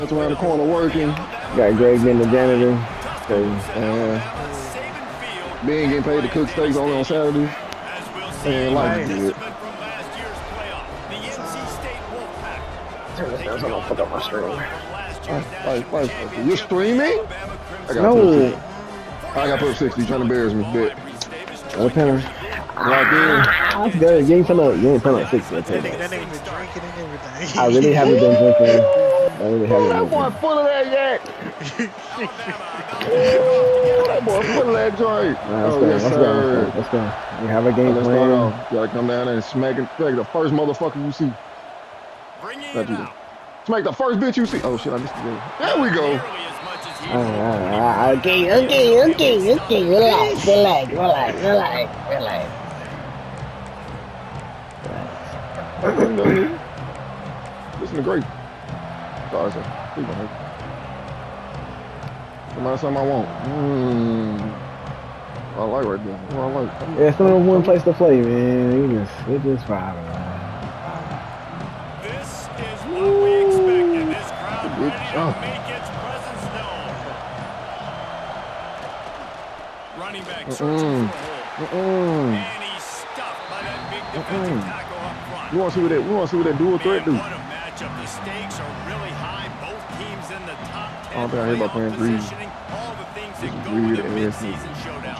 That's around the corner working. Got Greg getting the janitor. Being getting paid to cook steaks only on Saturdays. And life is good. Turn this down so I don't fuck up my stream. You're streaming? No. I got put up 60. Trying to embarrass me. Bet. What kind of? Locked in. That's good. You ain't put up 60. That nigga been drinking and everything. I really haven't been drinking. I really haven't been That boy drinking. full of that yak. That boy full of that joint. Let's go. We have a game plan. You gotta come down there and smack the first motherfucker you see. Smack the first bitch you see. Oh shit, I missed the game. There we go. Okay. Relax. Listen to great. Sorry, sir. Something I want. I like right there. I like. Yeah, it's not one place to play, man. It's just fine. This is what we expected. This crowd ready to make its presence known. Running back searching for a hole. And he's stuffed by that big defensive tackle up front. We want to see what that dual threat do. What a matchup. The stakes are really high. Both teams in the top 10 I don't think I hear about playing greed. all the things that go Greed with a and mid-season showdown.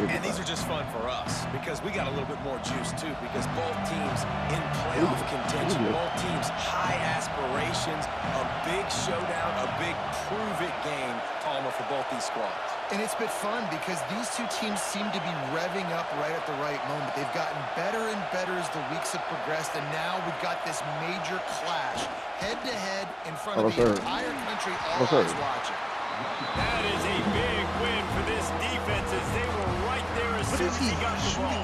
And these are just fun for us because we got a little bit more juice too because both teams in playoff contention, both teams high aspirations, a big showdown, a big prove-it game, Palmer, for both these squads. And it's been fun because these two teams seem to be revving up right at the right moment. They've gotten better and better as the weeks have progressed, and now we've got this major clash, head-to-head in front of the entire country, all eyes watching. That is a big win for this defense as they were right there as soon as he got the ball.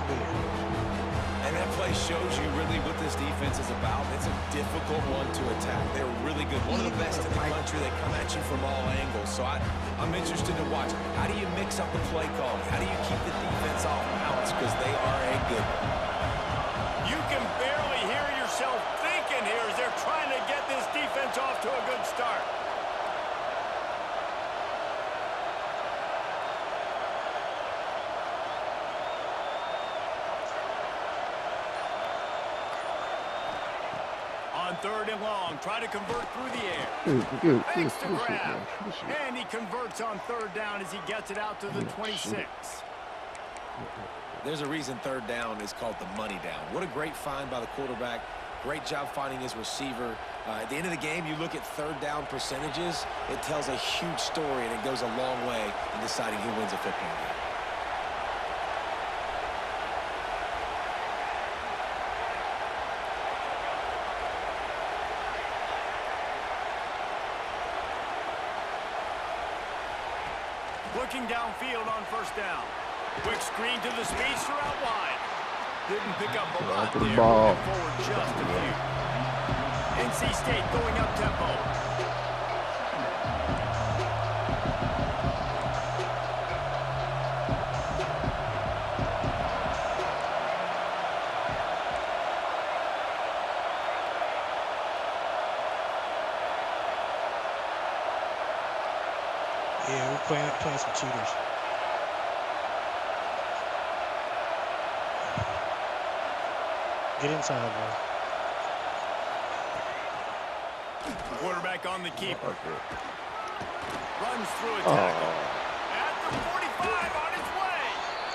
And that play shows you really what this defense is about. It's a difficult one to attack. They're really good. One of the best in the country. They come at you from all angles. So I'm interested to watch. How do you mix up the play call? How do you keep the defense off balance? Because they are a good one. You can barely hear yourself thinking here as they're trying to get this defense off to a good start. On third and long, try to convert through the air. Thanks to grab. And he converts on third down as he gets it out to the 26. There's a reason third down is called the money down. What a great find by the quarterback. Great job finding his receiver. At the end of the game, you look at third down percentages. It tells a huge story, and it goes a long way in deciding who wins a football game. Looking downfield on first down. Quick screen to the speedster out wide. Didn't pick up a lot there. Moving forward just a few. NC State going up tempo. Yeah, we're playing some cheaters. Get inside, bro. Quarterback on the keeper. Runs through a tackle. At the 45 on his way.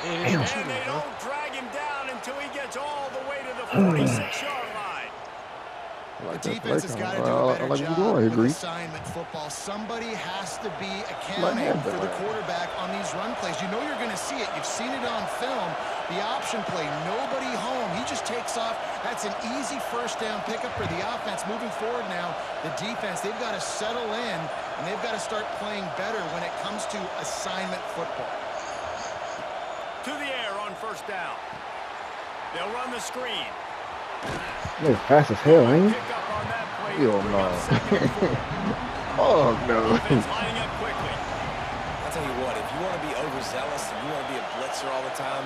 Yeah, And they don't drag him down until he gets all the way to the 46-yard line. The defense has got to do a better job with assignment football. Somebody has to be accounting for the quarterback on these run plays. You know you're going to see it. You've seen it on film. The option play, nobody home. He just takes off. That's an easy first down pickup for the offense. Moving forward now, the defense, they've got to settle in, and they've got to start playing better when it comes to assignment football. To the air on first down. They'll run the screen. That's fast as hell, ain't it? Hell no. Oh no. Lining up quickly. I'll tell you what, if you want to be overzealous and you want to be a blitzer all the time,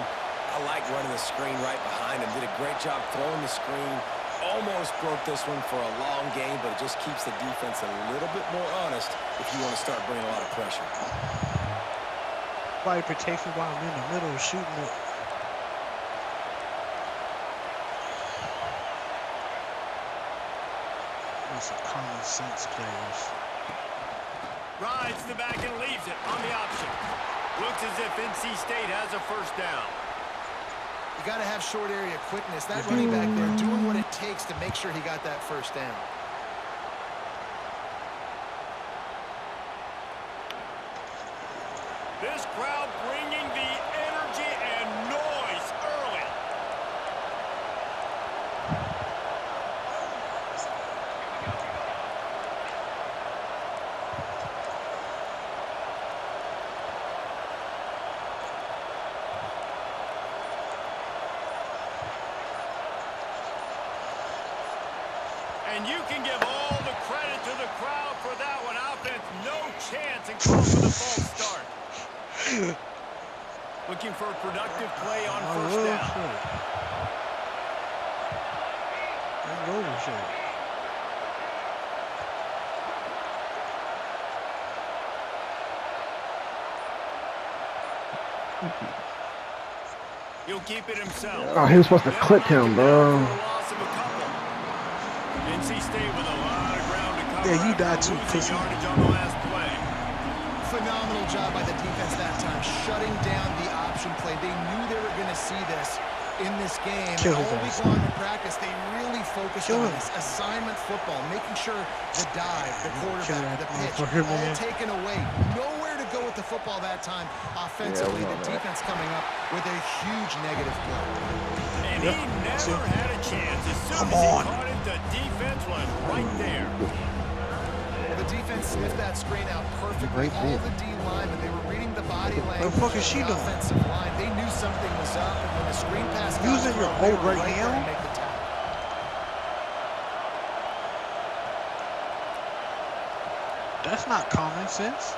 I like running the screen right behind him. Did a great job throwing the screen almost broke this one for a long game, but it just keeps the defense a little bit more honest if you want to start bringing a lot of pressure. Nobody protects me while I'm in the middle of shooting it. That's some common sense players. Rides the back and leaves it on the option. Looks as if NC State has a first down. You got to have short area quickness. That running back there doing what it takes to make sure he got that first down. This crowd bringing the energy and noise early. And you can give all the credit to the crowd for that one. Offense, no chance and call for the false start. Looking for a productive play on first down. He'll keep it himself. Oh, he was supposed to clip him, bro. NC State with a lot of ground to cover. Yeah, you died too, Losing yardage on the last play. Phenomenal job by the defense that time, shutting down the option play. They knew they were going to see this in this game. Kill All his week ass. long in practice, they really focused Kill on him. this assignment football, making sure the dive, the Kill quarterback, that the pitch, motherfucker, all man. taken away. Nowhere to go with the football that time. Offensively, Yeah, we know the that. defense coming up with a huge negative play. And he never had a chance. As soon Come as he on. caught it, the defense was right there. Well, the defense sniffed that screen out perfectly. Right All there. the D linemen, they were reading the body language. fuck is she of the doing? offensive line. They knew something was up, and when the screen pass got Using your thrown, they ult were right there to now? make the tackle. That's not common sense.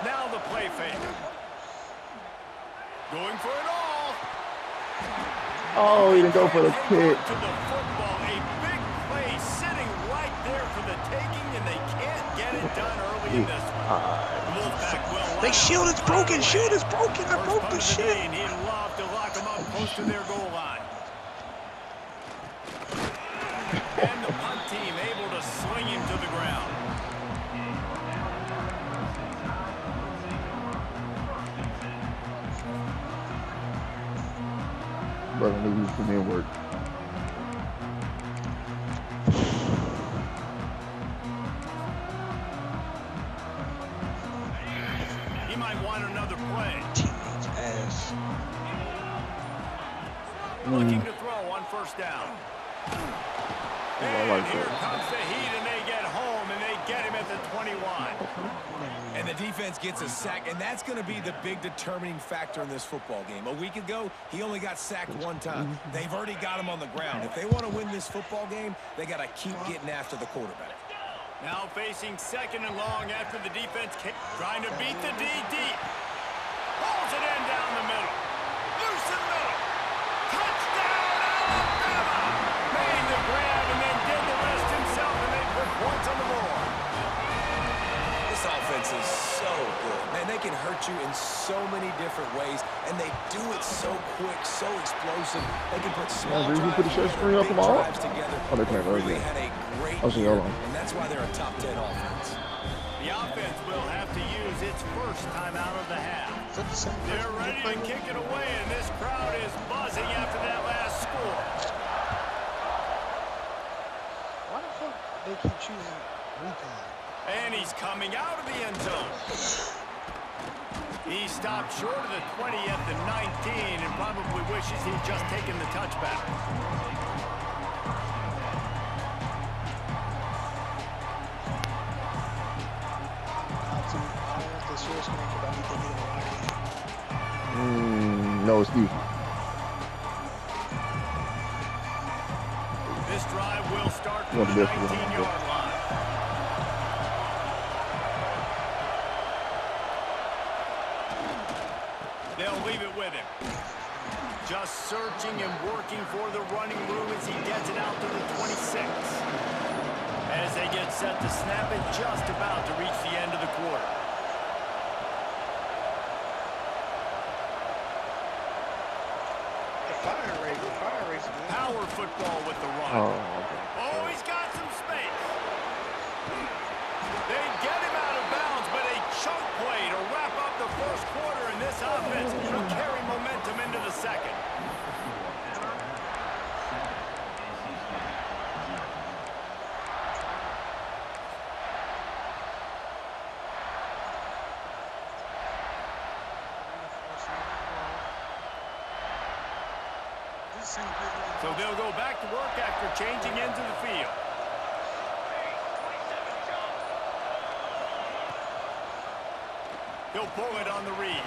Now the play fake. Going for it all. Oh, he didn't go for the Hang pick. on to the football. A big play sitting right there for the taking, and they can't get it done early in this one. The Wolfpack will line They up shield is right broken. away. Shield is broken. I First broke punt the of the day, shit. and he'd love to lock them up close to their goal line. And the punt team able to sling him to the ground. Brother knew he was putting in work. He might want another play. Teammates ass. Looking to throw on first down. And like here that. comes the heat, and they get home, and they get him at the 21. And the defense gets a sack, and that's going to be the big determining factor in this football game. A week ago, he only got sacked one time. They've already got him on the ground. If they want to win this football game, they got to keep getting after the quarterback. Now facing second and long after the defense trying to beat the D deep. Pulls it in down the middle. Loose in the middle. Touchdown, Alabama! Made the grab and then did the rest himself, and they put points on the board. This offense is so good. Man, they can hurt you in so many different ways, and they do it so quick, so explosive. They can put small Reed, you put the drives share screen up big tomorrow? drives together. Oh, they playing They've really earlier. had a great I'll see year, y'all on. and that's why they're a top 10 offense. The offense will have to use its first time out of the half. Is that the same They're person ready to playing? kick it away, and this crowd is buzzing after that last score. Why the fuck they keep choosing recon? And he's coming out of the end zone. He stopped short of the 20 at the 19 and probably wishes he'd just taken the touchback. I don't want the share screen because I need to get a lock in. No excuse. This drive will start One from of the the best ones. 19-yard line. They'll leave it with him. Just searching and working for the running room as he gets it out to the 26. As they get set to snap it, just about to reach the end of the quarter. Fire rate. Power football with the run. Oh, he's got some space. They get him out of bounds, but a chunk play to wrap up the first quarter in this offense will carry momentum into the second. So they'll go back to work after changing into the field. He'll pull it on the read.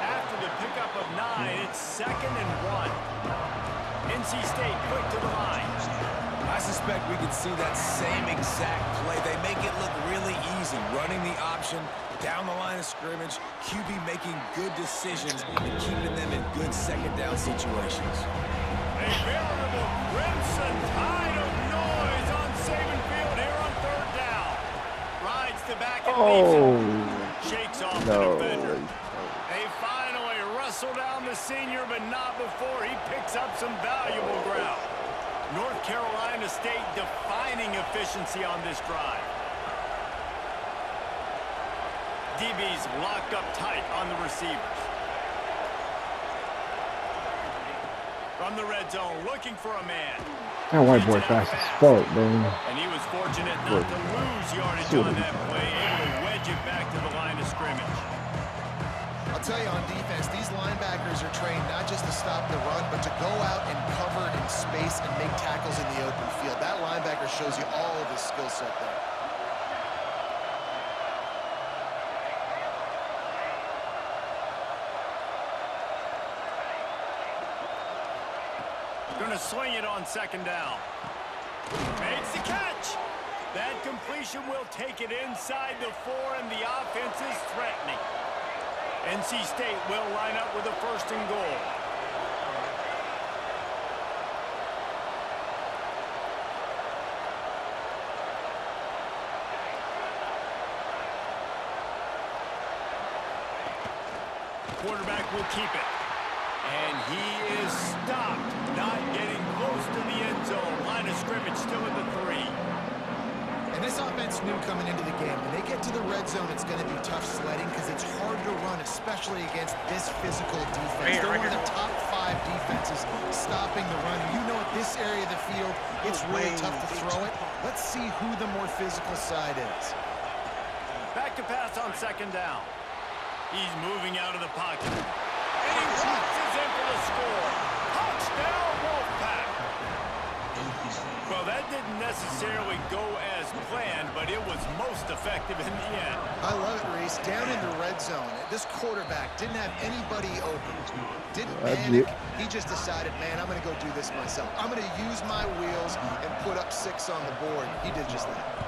After the pickup of 9, it's 2nd and 1. NC State quick to the line. I suspect we could see that same exact play. They make it look really easy, running the option down the line of scrimmage, QB making good decisions and keeping them in good second down situations. A veritable crimson tide of noise on Saban Field here on 3rd down. Rides the back and leaves it. Shakes off the defender. They finally wrestle down the senior, but not before he picks up some valuable ground. North Carolina State defining efficiency on this drive. DB's locked up tight on the receivers. From the red zone, looking for a man. That white boy fast as fuck, man. And he was fortunate not to lose yardage on that play, able to wedge it back to the line of scrimmage. I'll tell you, on defense, these linebackers are trained not just to stop the run, but to go out and cover in space and make tackles in the open field. That linebacker shows you all of his skill set there. Going to swing it on 2nd down. Makes the catch. That completion will take it inside the 4, and the offense is threatening. NC State will line up with a 1st and goal. Quarterback will keep it. And he is stopped, not getting close to the end zone. Line of scrimmage still at the 3. And this offense knew coming into the game, when they get to the red zone, it's going to be tough sledding because it's hard to run, especially against this physical defense. They're one of the top 5 defenses stopping the run. You know, at this area of the field, it's really tough to throw it. Let's see who the more physical side is. Back to pass on 2nd down. He's moving out of the pocket. And he boxes in for the score. Touchdown, Wolfpack. Well, that didn't necessarily go as planned, but it was most effective in the end. I love it, Reese. Down in the red zone, this quarterback didn't have anybody open. Didn't panic. He just decided, man, I'm going to go do this myself. I'm going to use my wheels and put up 6 on the board. He did just that.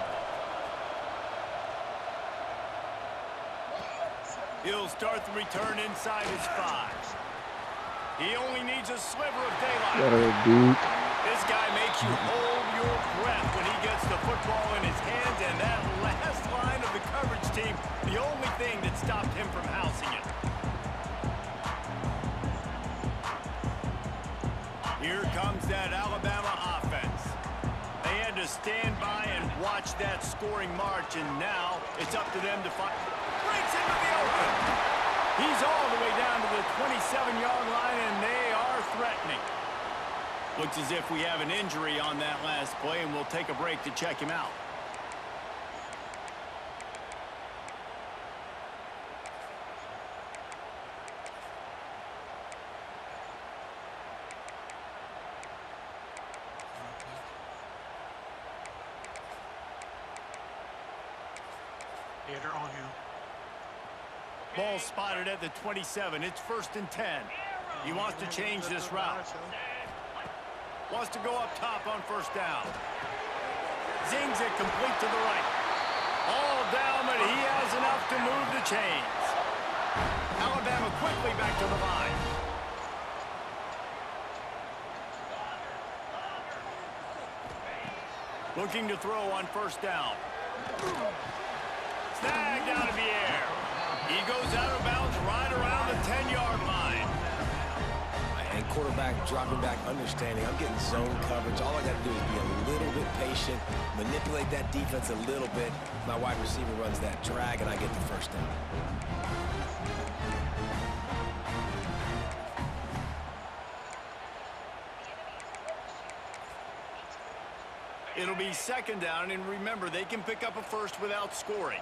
He'll start the return inside his 5. He only needs a sliver of daylight. This guy makes you hold your breath when he gets the football in his hands, and that last line of the coverage team, the only thing that stopped him from housing it. Here comes that Alabama offense. They had to stand by and watch that scoring march, and now it's up to them to find. Breaks into the open. He's all the way down to the 27-yard line, and they are threatening. Looks as if we have an injury on that last play, and we'll take a break to check him out. They're on him. Ball spotted at the 27. It's 1st and 10. He wants to change this route. Wants to go up top on 1st down. Zings it complete to the right. All down, but he has enough to move the chains. Alabama quickly back to the line. Looking to throw on first down. Snagged out of the air. He goes out of bounds right around the 10-yard line. And quarterback dropping back, understanding I'm getting zone coverage. All I got to do is be a little bit patient, manipulate that defense a little bit. My wide receiver runs that drag, and I get the first down. It'll be second down, and remember, they can pick up a first without scoring.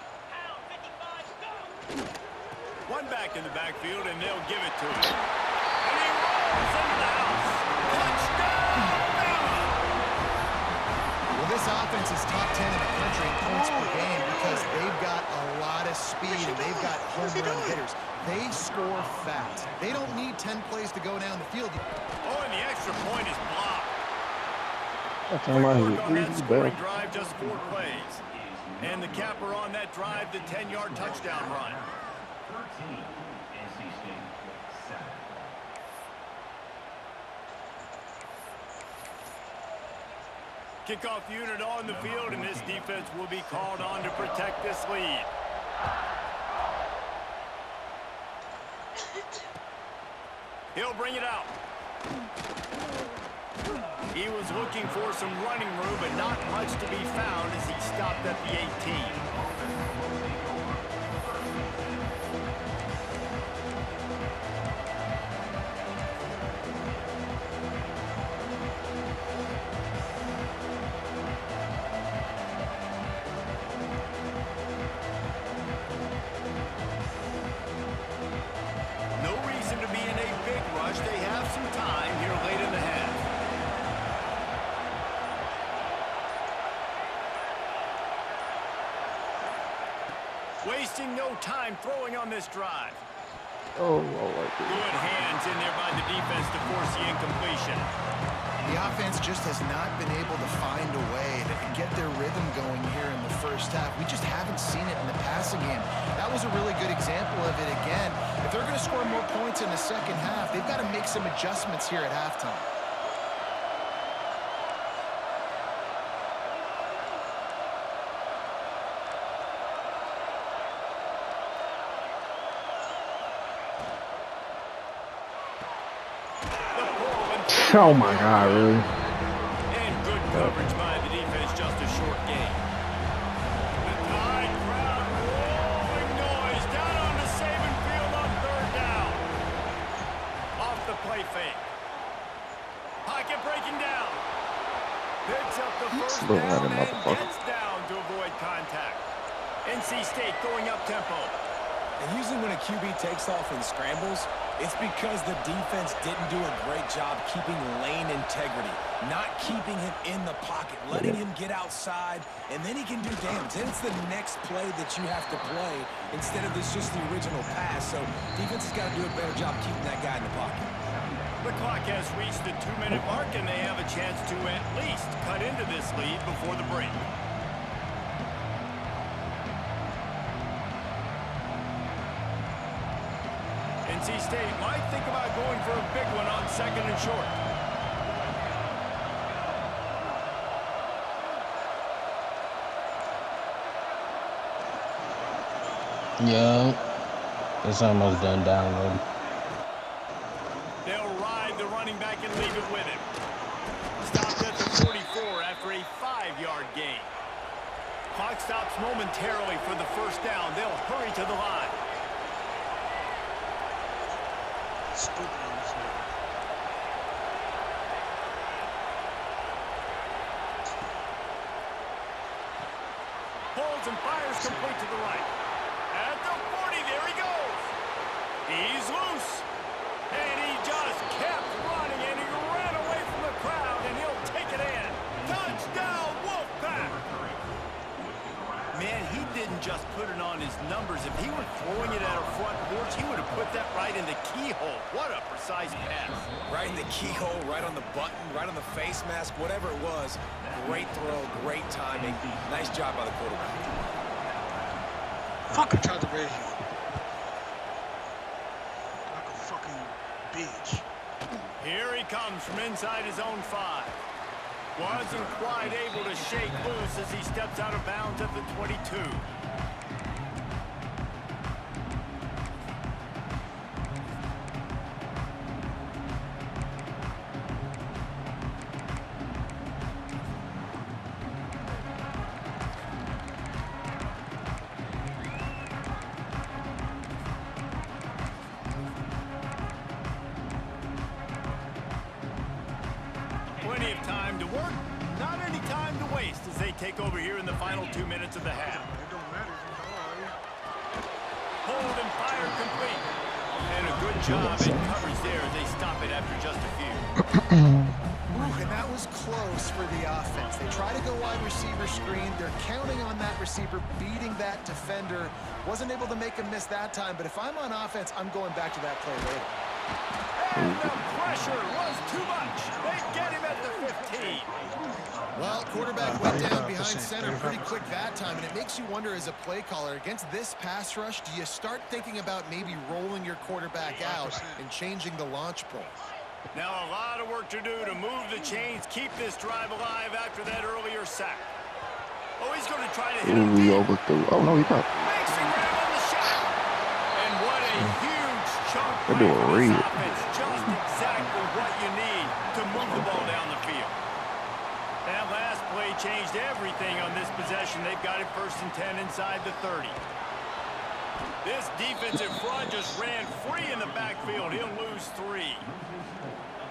One back in the backfield, and they'll give it to him. And he rolls into the house. Touchdown, Alabama! Well, this offense is top 10 in the country in points per game because they've got a lot of speed and they've got home run hitters. They score fast. They don't need 10 plays to go down the field. Oh, and the extra point is blocked. That's on my On that head. scoring drive, just 4 plays. And the capper on that drive, the 10-yard touchdown run. Kickoff unit on the field, and this defense will be called on to protect this lead. He'll bring it out. He was looking for some running room, but not much to be found as he stopped at the 18. No reason to be in a big rush. They have some time here late in the half. Wasting no time throwing on this drive. Oh, I like it. Good hands in there by the defense to force the incompletion. The offense just has not been able to find a way to get their rhythm going here in the first half. We just haven't seen it in the passing game. That was a really good example of it again. If they're going to score more points in the second half, they've got to make some adjustments here at halftime. Oh my God, really? And good coverage by the defense, just a short gain. The Tide crowd rolling noise down on the Saban field on third down. Off the play fake. Pocket breaking down. Picks up the first Slow down running, and motherfucker. gets down to avoid contact. NC State going up tempo. And usually when a QB takes off and scrambles, it's because the defense didn't do a great job keeping lane integrity, not keeping him in the pocket, letting him get outside, and then he can do damage. Then it's the next play that you have to play instead of this just the original pass. So defense has got to do a better job keeping that guy in the pocket. The clock has reached the 2-minute mark, and they have a chance to at least cut into this lead before the break. NC State might think about going for a big one on second and short. Yeah, it's almost done downloading. They'll ride the running back and leave it with him. Stopped at the 44 after a 5-yard gain. Clock stops momentarily for the first down. They'll hurry to the line. Holds and fires complete to the right. At the 40, there he goes. He's loose. And he just kept running, and he ran away from the crowd, and he'll take it in. Touchdown, Wolfpack! Man, he didn't just put it on his numbers. If he were throwing it at a front porch, he would have put that right in the keyhole. What a precise pass. Right in the keyhole, right on the button, right on the face mask, whatever it was. Great throw, great timing. Nice job by the quarterback. Fucking tried to raise you. Here he comes from inside his own 5. Wasn't quite able to shake loose as he steps out of bounds at the 22. Plenty of time to work, not any time to waste as they take over here in the final 2 minutes of the half. Hold and fire complete. And a good job in coverage there as they stop it after just a few. Ooh, and that was close for the offense. They try to go wide receiver screen. They're counting on that receiver beating that defender. Wasn't able to make him miss that time, but if I'm on offense, I'm going back to that play later. And the pressure was too much. They get him at the 15. Well, quarterback went down behind center pretty quick that time, and it makes you wonder as a play caller, against this pass rush, do you start thinking about maybe rolling your quarterback out and changing the launch point? Now a lot of work to do to move the chains, keep this drive alive after that earlier sack. Oh, he's going to try to hit him deep. Overthrew. Oh, no, he got Makes him grab on the shot. And what a huge chunk They're play doing for this real. offense. Just exactly what you need to move the ball down the field. That last play changed everything on this possession. They've got it 1st and 10 inside the 30. This defensive front just ran free in the backfield. He'll lose 3.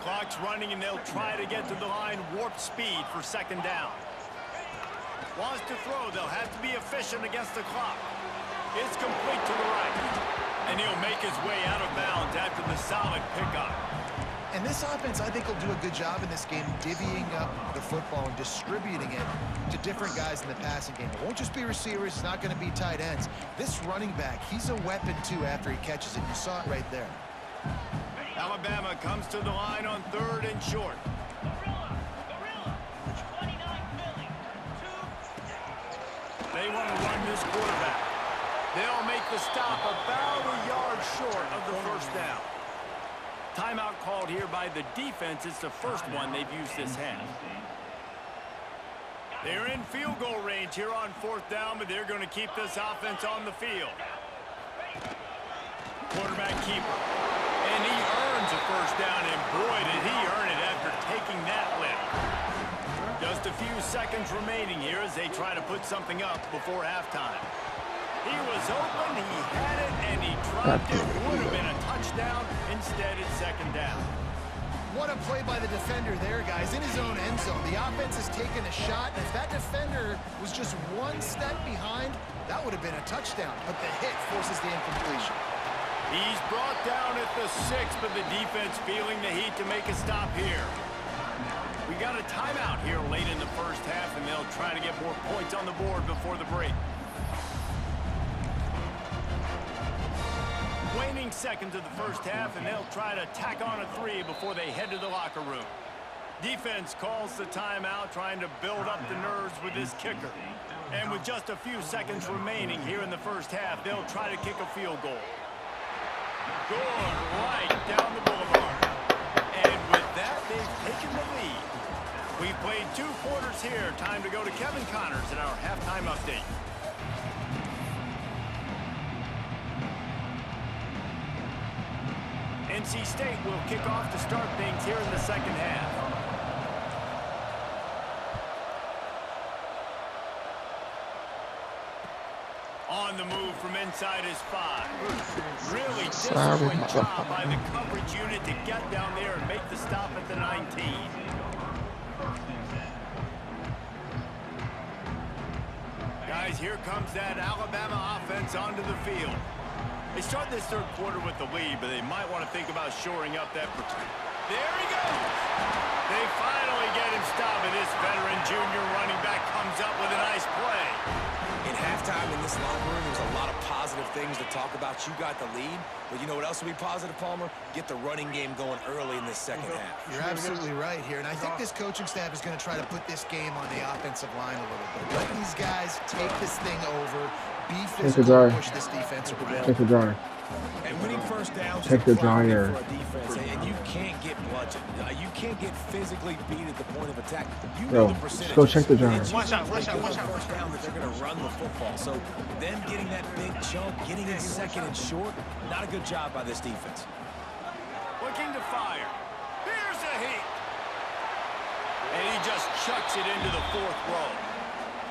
Clock's running, and they'll try to get to the line warp speed for 2nd down. Wants to throw. They'll have to be efficient against the clock. It's complete to the right. And he'll make his way out of bounds after the solid pickup. And this offense, I think, will do a good job in this game divvying up the football and distributing it to different guys in the passing game. It won't just be receivers. It's not going to be tight ends. This running back, he's a weapon, too, after he catches it. You saw it right there. Alabama comes to the line on 3rd and short. They want to run this quarterback. They'll make the stop about a yard short of the 1st down. Timeout called here by the defense. It's the first one they've used this half. They're in field goal range here on 4th down, but they're going to keep this offense on the field. Quarterback keeper. And he earns a 1st down, and boy, did he earn it after taking that lift. Just a few seconds remaining here as they try to put something up before halftime. He was open, he had it, and he dropped it. Would have been a touchdown. Instead, it's 2nd down. What a play by the defender there, guys. In his own end zone, the offense has taken a shot, and if that defender was just 1 step behind, that would have been a touchdown. But the hit forces the incompletion. He's brought down at the 6, but the defense feeling the heat to make a stop here. We got a timeout here late in the 1st half, and they'll try to get more points on the board before the break. Waning seconds of the 1st half, and they'll try to tack on a 3 before they head to the locker room. Defense calls the timeout, trying to build up the nerves with this kicker. And with just a few seconds remaining here in the 1st half, they'll try to kick a field goal. Good right down the boulevard. And with that, they've taken the lead. We've played 2 quarters here. Time to go to Kevin Connors in our halftime update. NC State will kick off to start things here in the 2nd half. On the move from inside his 5. Really disciplined job by the coverage unit to get down there and make the stop at the 19. Guys, here comes that Alabama offense onto the field. They start this 3rd quarter with the lead, but they might want to think about shoring up that protection. There he goes! They finally get him stopped, and this veteran junior running back comes up with a nice play. In halftime in this locker room, there's a lot of positive things to talk about. You got the lead, but you know what else will be positive, Palmer? Get the running game going early in this 2nd half. You're absolutely right here, and I think this coaching staff is going to try to put this game on the offensive line a little bit. Let these guys take this thing over, Be Take the physical dryer. and push this defense around. Take the dryer. And winning first downs Check is the a priority dryer. for a defense, and you can't get bludgeoned. You can't get physically beat at the point of attack. You Yo, know the just percentage. go check the dryer. Watch out, watch out, watch out. First down that they're going to run the football. So them getting that big chunk, getting it second and short, not a good job by this defense. Looking to fire. Here's a heat. And he just chucks it into the 4th row.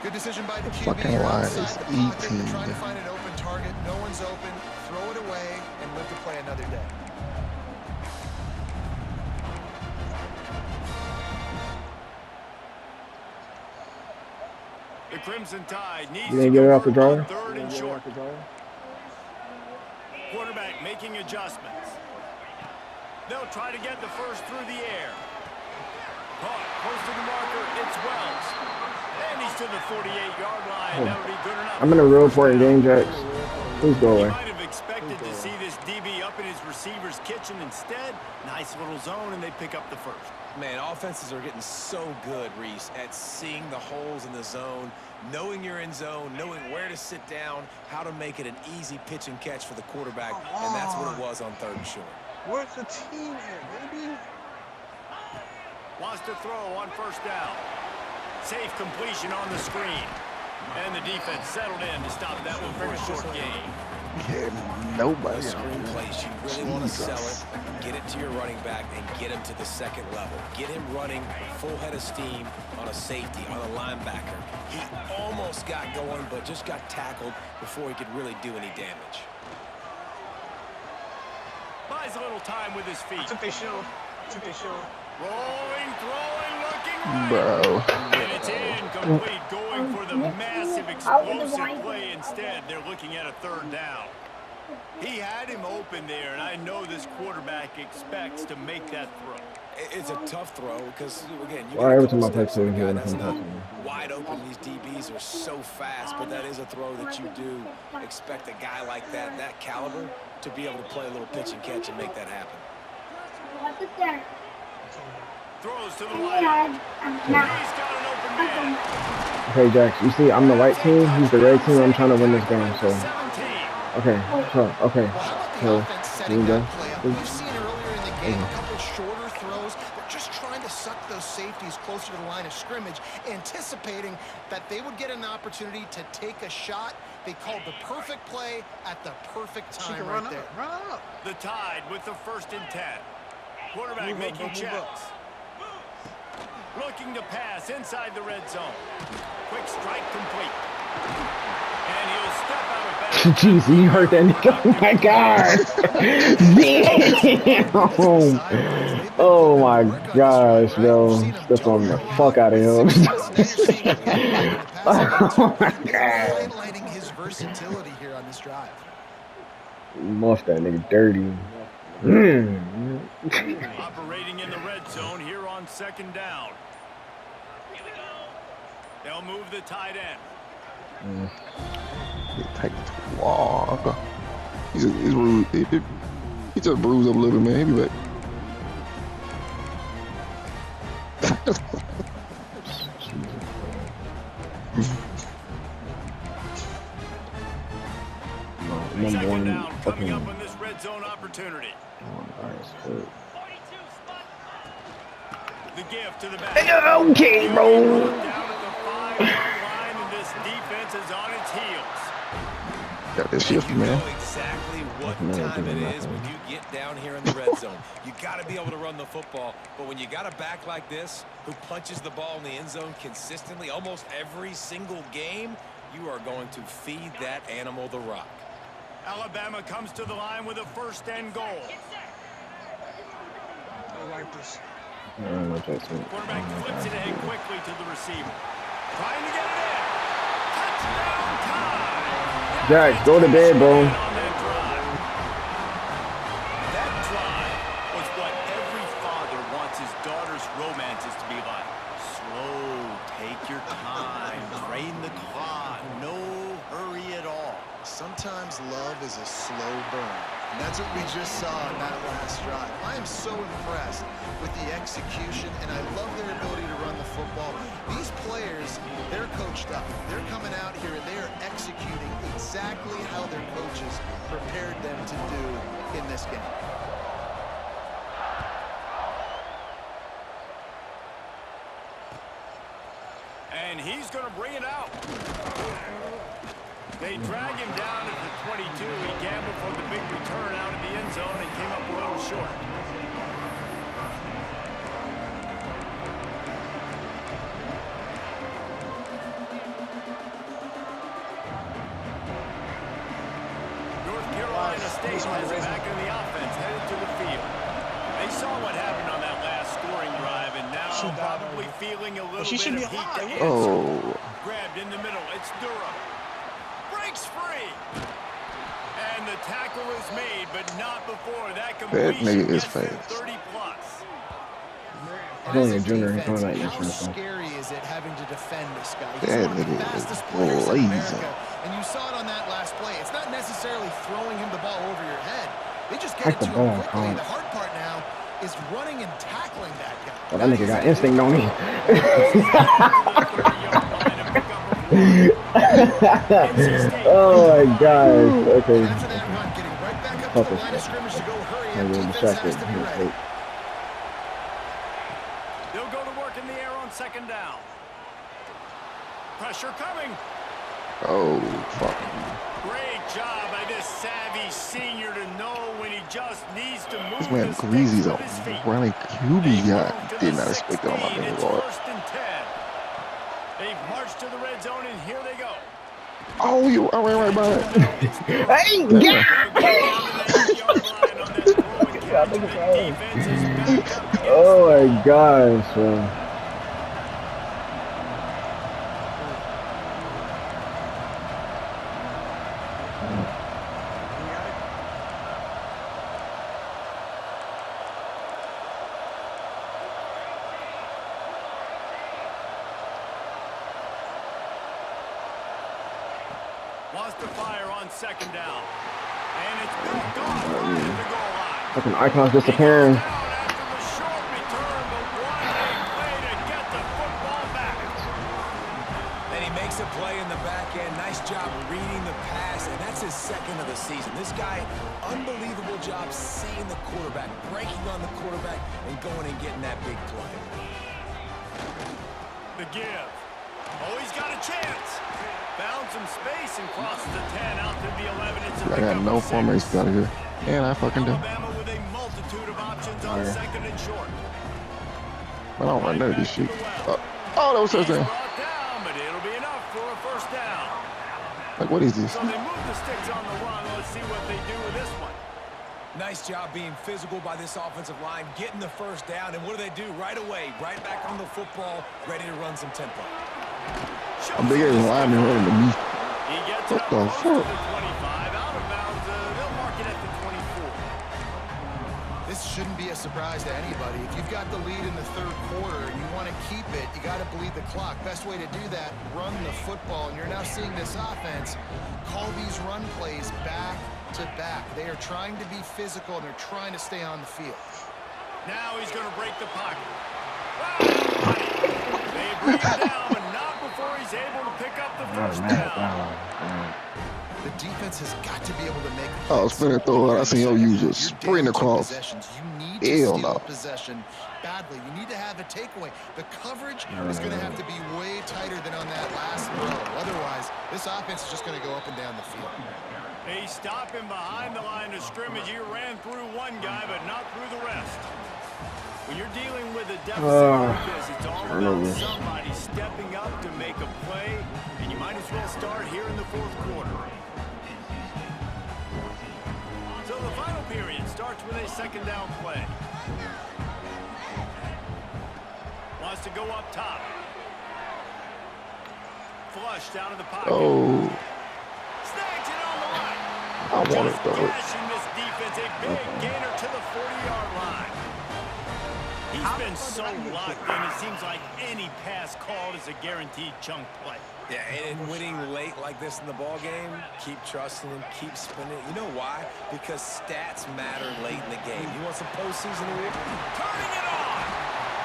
Good decision by the QB. Fucking You're line outside is the pocket. eating. You're trying to find an open target. No one's open. Throw it away and live to play another day. The Crimson Tide needs You didn't get it off the dryer? 3rd and short. Quarterback making adjustments. They'll try to get the first through the air. Caught close to the marker. It's Wells. And he's to the 48-yard line. That'll be good enough. I'm in a real important game, Jax. Please go He away. might have expected to see this DB up in his receiver's kitchen. Instead, nice little zone, and they pick up the first. Man, offenses are getting so good, Reese, at seeing the holes in the zone, knowing you're in zone, knowing where to sit down, how to make it an easy pitch and catch for the quarterback, and that's what it was on 3rd and short. Where's the team at, baby? Wants to throw on first down. Safe completion on the screen. And the defense settled in to stop that one for a short gain. Yeah, nobody. Screen plays, you really want to sell it, get it to your running back, and get him to the 2nd level. Get him running full head of steam on a safety, on a linebacker. He almost got going, but just got tackled before he could really do any damage. Buys a little time with his feet. Took their shield. Took their shield. Rolling, throwing, looking right. Bro. And it's incomplete, going for the massive explosive play instead. They're looking at a 3rd down. He had him open there, and I know this quarterback expects to make that throw. It's a tough throw because, again, you Why got a every couple time I play steps to the Tooh, guy. he That's doesn't not touch me. wide open. These DBs are so fast, but that is a throw that you do expect a guy like that caliber, to be able to play a little pitch and catch and make that happen. Throws to the right. He's got an open man. Okay, Jax, you see, I'm the white team, he's the red team, I'm trying to win this game, so. 17. Okay, so, okay. Well, how about the So, offense here setting we go. that play up? We've seen earlier in the game a couple shorter throws. They're just trying to suck those safeties closer to the line of scrimmage, anticipating that they would get an opportunity to take a shot. They called the perfect play at the perfect She time can right run there. up. Run up. The Tide with the 1st and 10. Quarterback Move up, making move up. checks. Looking to pass inside the red zone. Quick strike complete. And he'll step out of bounds. Jeez, you hurt that nigga. Oh my god. Damn. Oh my gosh, bro. Step on the fuck out of him. Oh my god. Highlighting his versatility here on this drive. Muff that nigga dirty. Operating in the red zone here on 2nd down. They'll move the tight end. Take the walk. He's rude. He just bruised up a little bit, man. He'll be back. Number 2nd one down coming fucking. up on this red zone opportunity. The gift to the back. Okay, bro. Down at the 5-yard line, and this defense is on its heels. Got this shift, You man. know exactly what time it is when you get down here in the red zone. You got to be able to run the football, but when you got a back like this who punches the ball in the end zone consistently almost every single game, you are going to feed that animal the rock. Alabama comes to the line with a 1st and goal. I like this. Quarterback flips it ahead quickly to the receiver. Trying to get it in. Touchdown time. Jax, go to bed, bro. That drive was what every father wants his daughter's romances to be like. Slow, take your time, drain the clock, no hurry at all. Sometimes love is a slow burn. And that's what we just saw in that last drive. I am so impressed with the execution, and I love their ability to run the football. These players guys, they're coached up. They're coming out here and they are executing exactly how their coaches prepared them to do in this game. And he's going to bring it out. They drag him down at the 22. He gambled for the big return out of the end zone and came up a little short. North Carolina State has it back in the offense, headed to the field. They saw what happened on that last scoring drive, and now probably feeling a little bit of heat to answer. Oh. Grabbed in the middle. It's Durham. Breaks free. And the tackle is made, but not before that completion nigga is gets to fast. 30 plus. Only a junior, Defense, coming out how yesterday. scary is it having to defend this guy? He's That one of the nigga is fastest players in blazing. America, and you saw it on that last play. It's not necessarily throwing him the ball over your head. They just get it to him quickly. The hard part now is running and tackling that guy. Well, that nigga got instinct on me. Oh my gosh. Okay. After that run, getting right back up to the line of scrimmage to go hurry up. Defense has to be ready. They'll go to work in the air on second down. Pressure coming. Oh, fuck. Great job by this savvy senior to know when he just needs to move. This man Greasy's a running QB guy. Did not expect that on my big guard. They've marched to the red zone, and here they go. Oh, you I ran right by it. Hey, yeah. Oh my gosh, man. Wants to fire on second down. And it's backed off right at the goal line. Fucking icons disappearing. Down after the short return, but what a way to get the football back. And he makes a play in the back end. Nice job reading the pass, and that's his second of the season. This guy, unbelievable job seeing the quarterback, breaking on the quarterback, and going and getting that big play. The give. Oh, he's got a chance. Found some space and crosses the 10 out to the 11. It's a I got no formation out of here. And I fucking don't. Alabama with a multitude of options on second and short. I don't run none of this shit. Oh, that was touchdown. Brought down, but it'll be enough for a first down. Like, what is this? So they move the sticks on the run. Let's see what they do with this one. Nice job being physical by this offensive line, getting the first down, and what do? Right away, right back on the football, ready to run some tempo. A big ass lineman running to me. He gets What it the up close to fuck? the 25, out of bounds. They'll mark it at the 24. This shouldn't be a surprise to anybody. If you've got the lead in the third quarter and you want to keep it, you got to bleed the clock. Best way to do that, run the football. And you're now seeing this offense call these run plays back to back. They are trying to be physical, and they're trying to stay on the field. Now he's going to break the pocket. Wow. They bring him down, but not before he's able to pick up the first down. The defense has got to be able to make. Oh, spinning throw it. I seen you just sprint across. You need to Hell steal no. possession badly. You need to have a takeaway. The coverage is going to have to be way tighter than on that last throw. Otherwise, this offense is just going to go up and down the field. They stop him behind the line of scrimmage. He ran through one guy, but not through the rest. When you're dealing with a deficit like this, it's all about somebody stepping up to make a play, and you might as well start here in the fourth quarter. So the final period starts with a second down play. Wants to go up top. Flushed out of the pocket. Oh, Snags it on the right. I want to throw it. Flashing this defense, a big gainer to the 40-yard line. He's been so locked in, it seems like any pass called is a guaranteed chunk play. Yeah, and winning late like this in the ball game, keep trusting him, keep spinning. You know why? Because stats matter late in the game. You want some postseason here? Turning it on.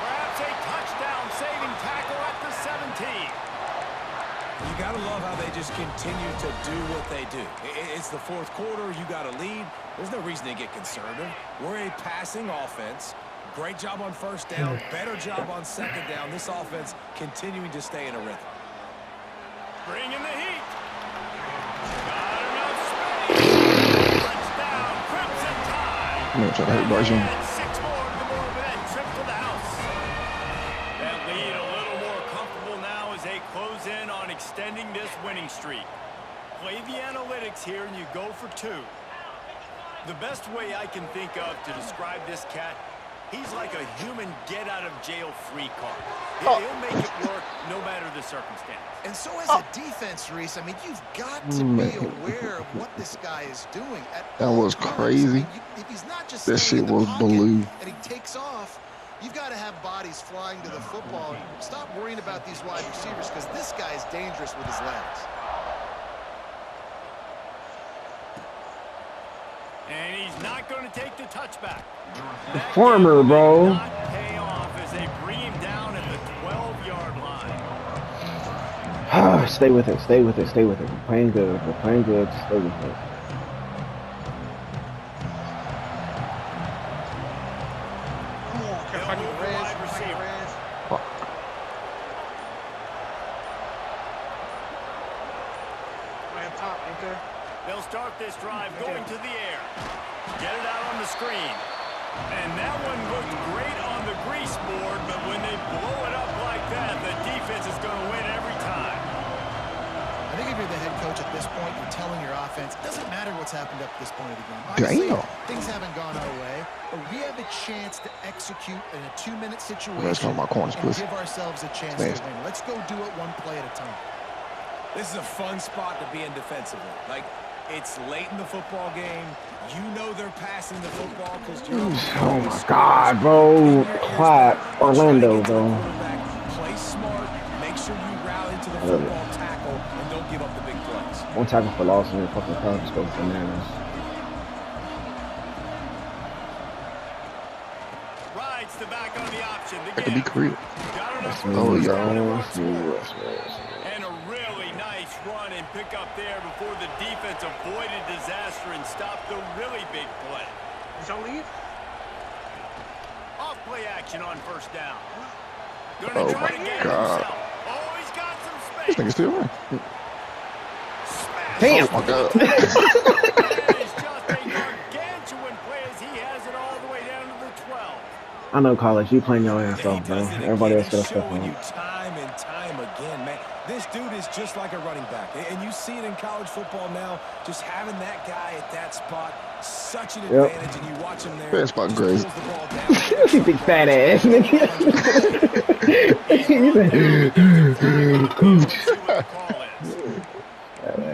Perhaps a touchdown saving tackle at the 17. You got to love how they just continue to do what they do. It's the fourth quarter. You got a lead. There's no reason to get conservative. We're a passing offense. Great job on first down. Better job on second down. This offense continuing to stay in a rhythm. Bring in the heat. Got enough space. Touchdown, Crimson Tide. I'm gonna try to hit Bryce Young. And 6 more to go with that trip to the house. That lead a little more comfortable now as they close in on extending this winning streak. Play the analytics here and you go for 2. The best way I can think of to describe this cat, he's like a human get-out-of-jail-free card. He'll make it work no matter the circumstance. And so as a defense, Reese, I mean, you've got to be aware of what this guy is doing. That was crazy. If he's not just That staying shit in the was pocket blue. and he takes off, you've got to have bodies flying to the football. Stop worrying about these wide receivers because this guy is dangerous with his legs. And he's not going to take the touchback. Former, bro. Not pay off as they bring him down at the 12-yard line. Stay with it. Stay with it. Stay with it. We're playing good. We're playing good. Stay with it. They'll move the wide receiver. They'll start this drive going to the air. Get it out on the screen. And that one looked great on the grease board, but when they blow it up like that, the defense is going to win every time. I think if you're the head coach at this point, you're telling your offense, it doesn't matter what's happened up to this point of the game. Obviously, things haven't gone our way, but we have a chance to execute in a 2-minute situation and give ourselves a chance to win. Let's go do it one play at a time. This is a fun spot to be in defensively. Like, it's late in the football game. You know they're passing the football because you're... Oh, my God, bro. Clap. Orlando, bro. Play smart. Make sure you rally to the football tackle and don't give up the big plays. One tackle for loss and then fucking crowd just goes bananas. Rides the back on the option. That could be Creel. Oh, yeah. And a really nice run and pick up there before the defense avoided disaster and stopped the really big play. Is that leave? Off play action on first down. Oh my God. Oh, he's got some space. This nigga's still running. Damn. Oh my God. That is just a gargantuan play as he has it all the way down to the 12. I know, college. You playing your ass off, bro. He does it Everybody else again, got stuff showing you on. time and time again, man. This dude is just like a running back, and you see it in college football now. Just having that guy at that spot, such an advantage, and you watch him there. That spot crazy. You big fat ass, nigga.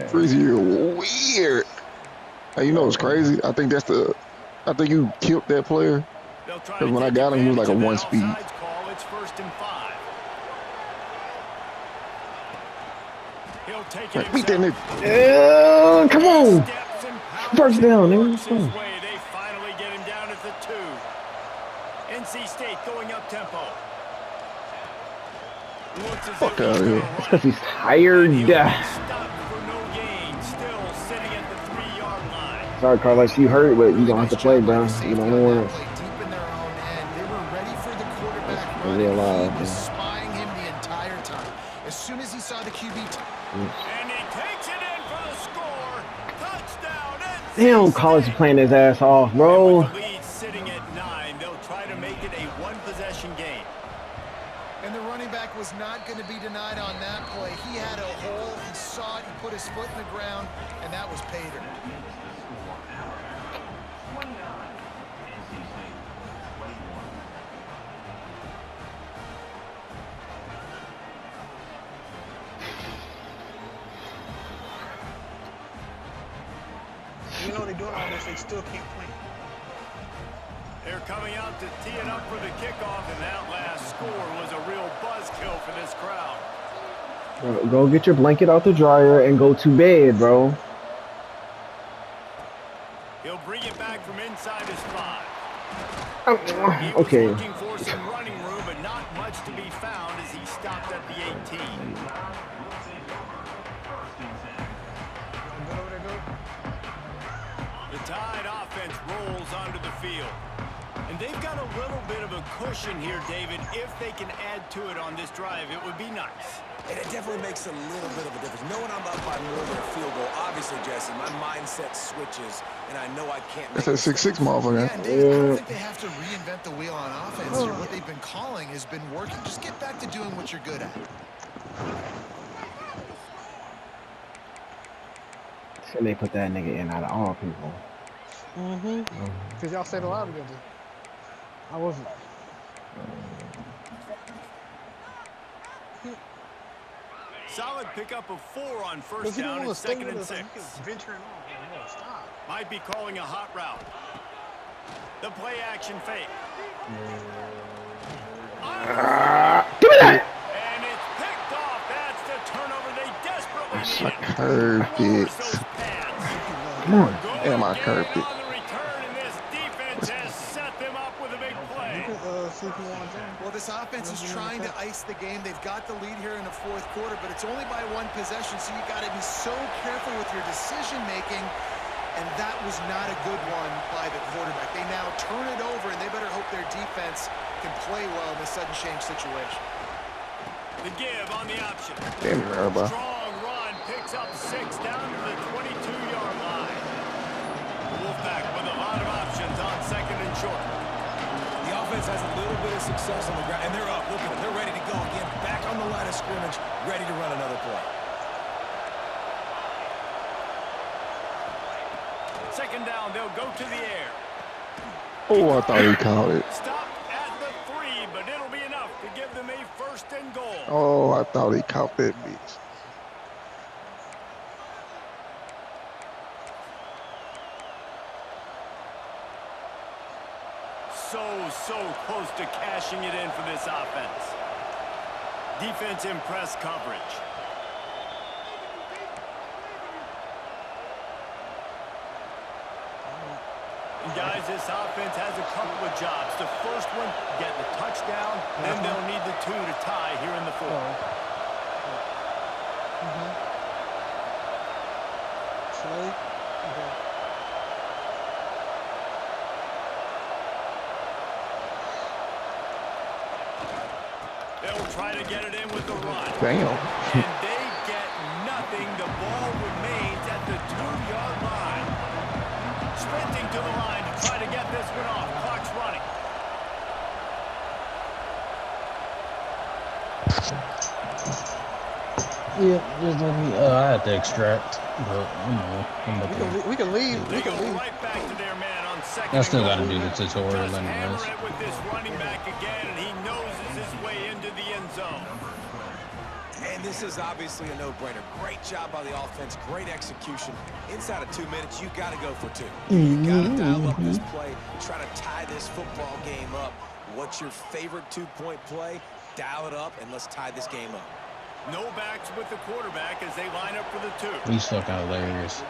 Freezy, you're weird. Hey, you know what's crazy? I think you killed that player. Because when I got him, he was like a 1-speed. It's 1st and 5. He'll take it Beat that nigga. Come on. First down, nigga. They finally get him down at the 2. NC State going up tempo. Fuck out of here. Because he's tired. Sorry, Carlos. You hurt, but you don't have to play, bro. You don't know what. Real live. He was spying him the entire time. As soon as he saw the QB, and he takes it in for the score. Touchdown. Damn, college is playing his ass off, bro. With the lead sitting at 9, they'll try to make it a one-possession game. And the running back was not going to be denied on that play. He had a hole. He saw it. He put his foot in the ground, and that was pay dirt. You know they're doing all this, they still can't play. They're coming out to tee it up for the kickoff, and that last score was a real buzzkill for this crowd. Go get your blanket out the dryer and go to bed, bro. He'll bring it back from inside his 5. Okay. He was looking for some running room, but not much to be found as he stopped at the 18. Tide offense rolls onto the field. And they've got a little bit of a cushion here, David. If they can add to it on this drive, it would be nice. And it definitely makes a little bit of a difference. Knowing I'm up by more than a field goal, obviously, Jesse, my mindset switches, and I know I can't make That's that 6'6" motherfucker. Yeah, David, I don't think they have to reinvent the wheel on offense here. What they've been calling has been working. Just get back to doing what you're good at. And they put that nigga in out of all people. Because y'all stayed alive together. I wasn't. Solid pickup of 4 on first down and 2nd and 6. Venturing on. Stop. Might be calling a hot route. The play action fake. Give me that! And it's picked off. That's the turnover they desperately That's needed. a curved it. Come on. Damn, I curved it. On the return, and this defense has set them up with a big play. Well, this offense is trying to ice the game. They've got the lead here in the fourth quarter, but it's only by 1 possession, so you got to be so careful with your decision-making, and that was not a good one by the quarterback. They now turn it over, and they better hope their defense can play well in this sudden change situation. The give on the option. Damn, everybody. Strong run, picks up 6 down to the 22-yard line. Wolfpack with a lot of options on 2nd and short. The offense has a little bit of success on the ground, and they're up. Look at them. They're ready to go again. Back on the line of scrimmage, ready to run another play. 2nd down, they'll go to the air. Oh, I thought he caught it. Stop at the 3, but it'll be enough to give them a 1st and goal. Oh, I thought he caught that bitch. So close to cashing it in for this offense. Defense in press coverage. And guys, this offense has a couple of jobs. The first one, get the touchdown, then they'll need the 2 to tie here in the 4th. They'll try to get it in with the run. Damn. And they get nothing. The ball remains at the 2-yard line. Sprinting to the line to try to get this one off. Clock's running. Yeah, just let me. I had to extract, but you know, I'm up there. We can leave. They go right back to their man on 2nd. I still got to do the tutorial Just hammer anyways. it with this running back again, and he noses his way into the end zone. And this is obviously a no-brainer. Great job by the offense. Great execution. Inside of 2 minutes, you got to go for 2. You got to dial up this play, try to tie this football game up. What's your favorite 2-point play? Dial it up, and let's tie this game up. No backs with the quarterback as they line up for the 2. He's fucking hilarious.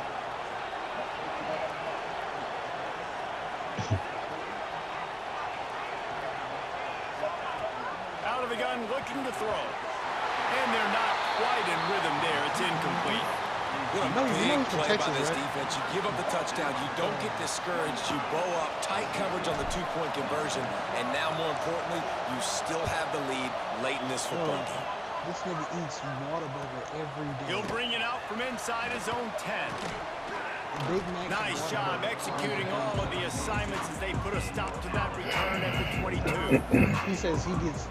Out of the gun, looking to throw. And they're not quite in rhythm there. It's incomplete. What a big play by this defense. You give up the touchdown. You don't get discouraged. You bow up. Tight coverage on the 2-point conversion. And now, more importantly, you still have the lead late in this football game. This nigga eats Whataburger every day. He'll bring it out from inside his own 10. Big Mac. Nice job executing all of the assignments as they put a stop to that return at the 22. He says he gets.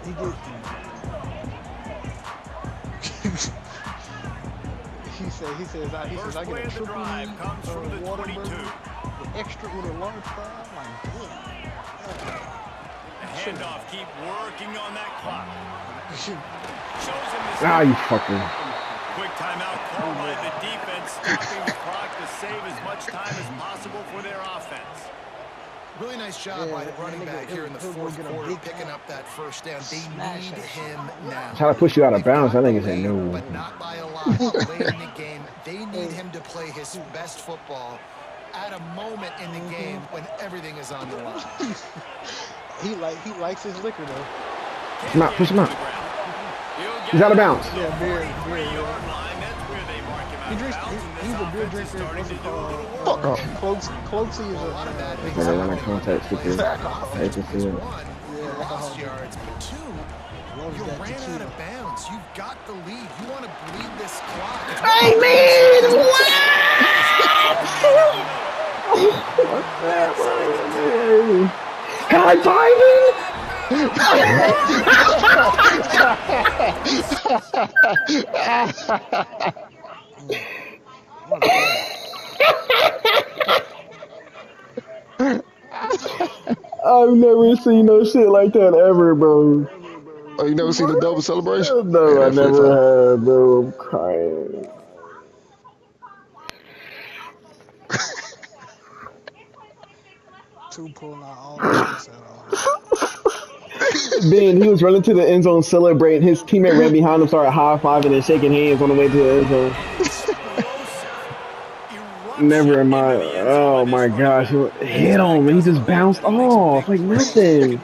He says I First get play a of the triple drive comes from the 22. Whataburger, extra with a large fry. I'm like, The handoff, keep working on that clock. Shows him this. Ah, you fucker. Quick timeout called by the defense, stopping the clock to save as much time as possible for their offense. Really nice job by the running back here in the fourth quarter, picking up that 1st down. They need him now. Try to push you out of bounds. I think it's a no. But not by a lot. Late in the game, they need him to play his best football at a moment in the game when everything is on the line. he likes his liquor though. Push him out. Push him out. He's out of bounds. Yeah, beer. Yard line, that's where they mark him He drinks. He's a beer drinker. What's it called? Fuck up. Closely is a big Yeah, they run a contact super. I can see it. Yeah, lost yards, but Tooh, loves you that ran tequila. out of bounds. You've got the lead. You want to bleed this clock. Hey man, what? What's that, man? High fiving? I've never seen no shit like that ever, bro. Oh, you never seen the double celebration? Man, No, I that flip never flop. have, bro. I'm crying. Tooh pulling out all the tricks out on him. Ben, he was running to the end zone celebrating. His teammate ran behind him, started high-fiving and shaking hands on the way to the end zone. Never in my, oh my gosh, hit him. He just bounced off like nothing.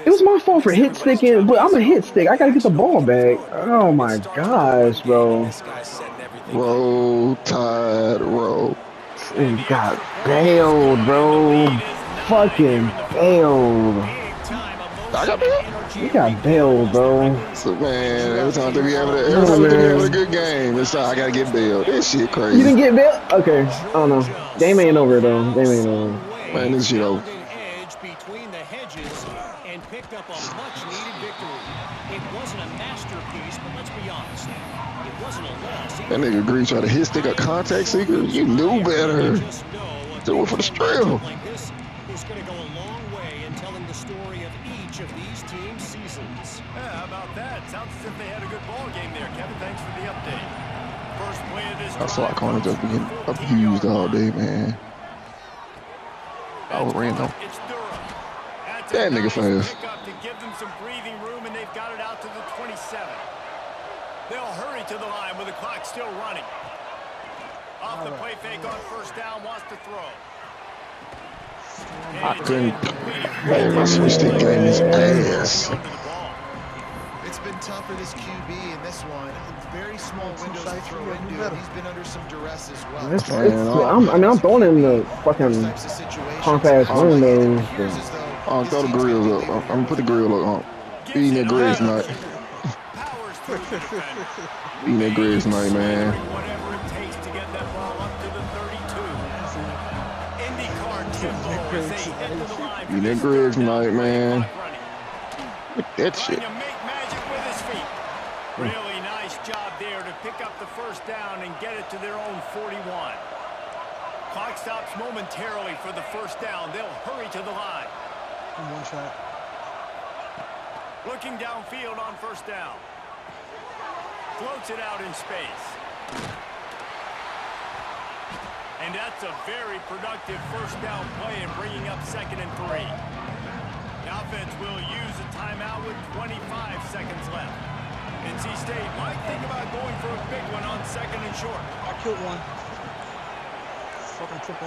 It was my fault for hit sticking, but I'm a hit stick. I gotta get the ball back. Oh my gosh, bro. Roll, Tide, roll. He got bailed, bro. Fucking bailed. I got bailed. He got bailed, bro. So, man, every time they be having a, every Oh time they be having a man. good game, it's like I gotta get bailed. This shit You crazy. didn't get bailed? Okay. I don't know. Game ain't over though. Game ain't over. Man, this shit over. Between the hedges and picked up a much-needed victory. It wasn't a masterpiece, but let's be honest, it wasn't a loss. That nigga Green tried to hit stick a contact seeker. You knew better. Do it for the strip. Like this is going to go a long way in telling the story of each of these teams' seasons. Yeah, how about that? Sounds as if they had a good ball game there, Kevin. Thanks for the update. First play of this I saw corner just being abused all day, man. I was random. That nigga fast. To give them some breathing room, and they've got it out to the 27. They'll hurry to the line with the clock still running. Off the play fake on first down, wants to throw. I couldn't. Man, my switch stick game is ass. It's been tough for this QB in this one. Very small windows to throw into. He's been under some duress as well. I'm throwing in the fucking compact windows. Throw the grills up. I'm gonna put the grill up. Eating that grills tonight. Eating that grills tonight, man. Whatever it takes to get that ball up to the 32. Eating that grills tonight, man. Look at that shit. Make magic with his feet. Really nice job there to pick up the first down and get it to their own 41. Clock stops momentarily for the first down. They'll hurry to the line. One shot. Looking downfield on first down. Floats it out in space. And that's a very productive first down play and bringing up 2nd and 3. The offense will use a timeout with 25 seconds left. NC State might think about going for a big one on 2nd and short. I killed one. Fucking triple.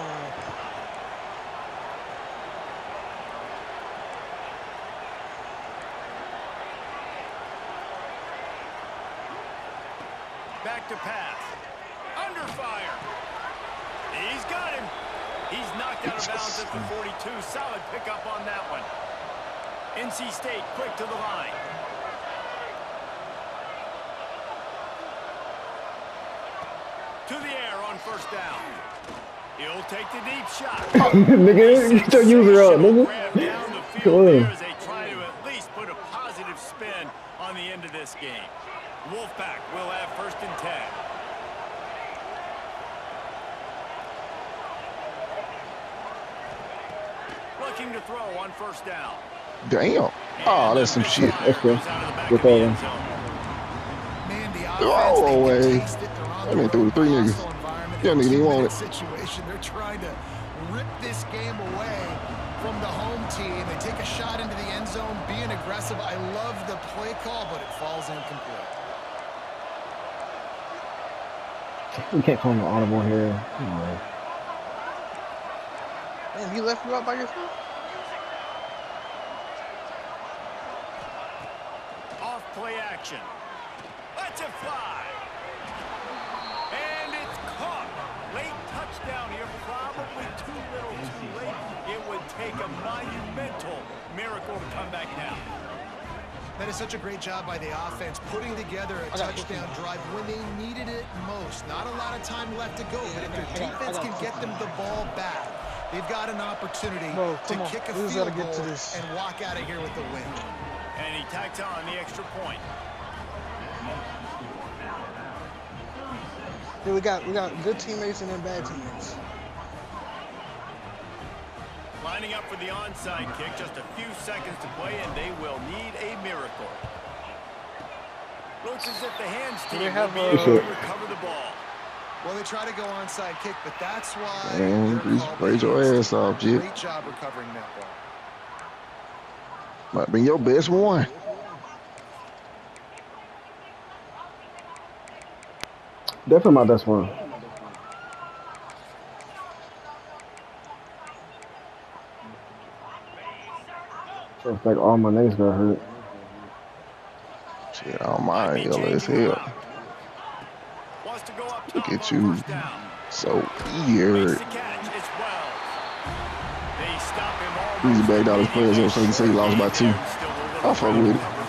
Back to pass. Under fire. He's got him. He's knocked out of bounds at the 42. Solid pickup on that one. NC State quick to the line. To the air on first down. He'll take the deep shot. Nigga, get your user up, nigga. Come on. As they try to at least put a positive spin on the end of this game. Wolfpack will have 1st and 10. Looking to throw on first down. Damn. Oh, that's some shit. That's good. Good call. Oh, away. That man threw the 3 niggas. Yeah, nigga didn't want it. Situation. They're trying to rip this game away from the home team. They take a shot into the end zone, being aggressive. I love the play call, but it falls incomplete. We can't call him an audible here. No. Damn, you left me out by yourself? Off play action. Let's it fly. And down here, probably too little too late. It would take a monumental miracle to come back now. That is such a great job by the offense, putting together a touchdown drive when they needed it most. Not a lot of time left to go, but if their defense can get them the ball back, they've got an opportunity to kick a field goal and walk out of here with the win. And he tacks on the extra point. Yeah, we got good teammates and then bad teammates. Lining up for the onside kick, just a few seconds to play, and they will need a miracle. Looks as if the hands team will be able to recover the ball. Well, they try to go onside kick, but that's why Raise your ass off, Jit. Great job recovering that ball. Might be your best one. Definitely my best one. Feels like all my niggas got hurt. Shit, I don't mind yellow as hell. Look at you. So weird. Easy back down his players up so he can say he lost by 2. I'll fuck with it.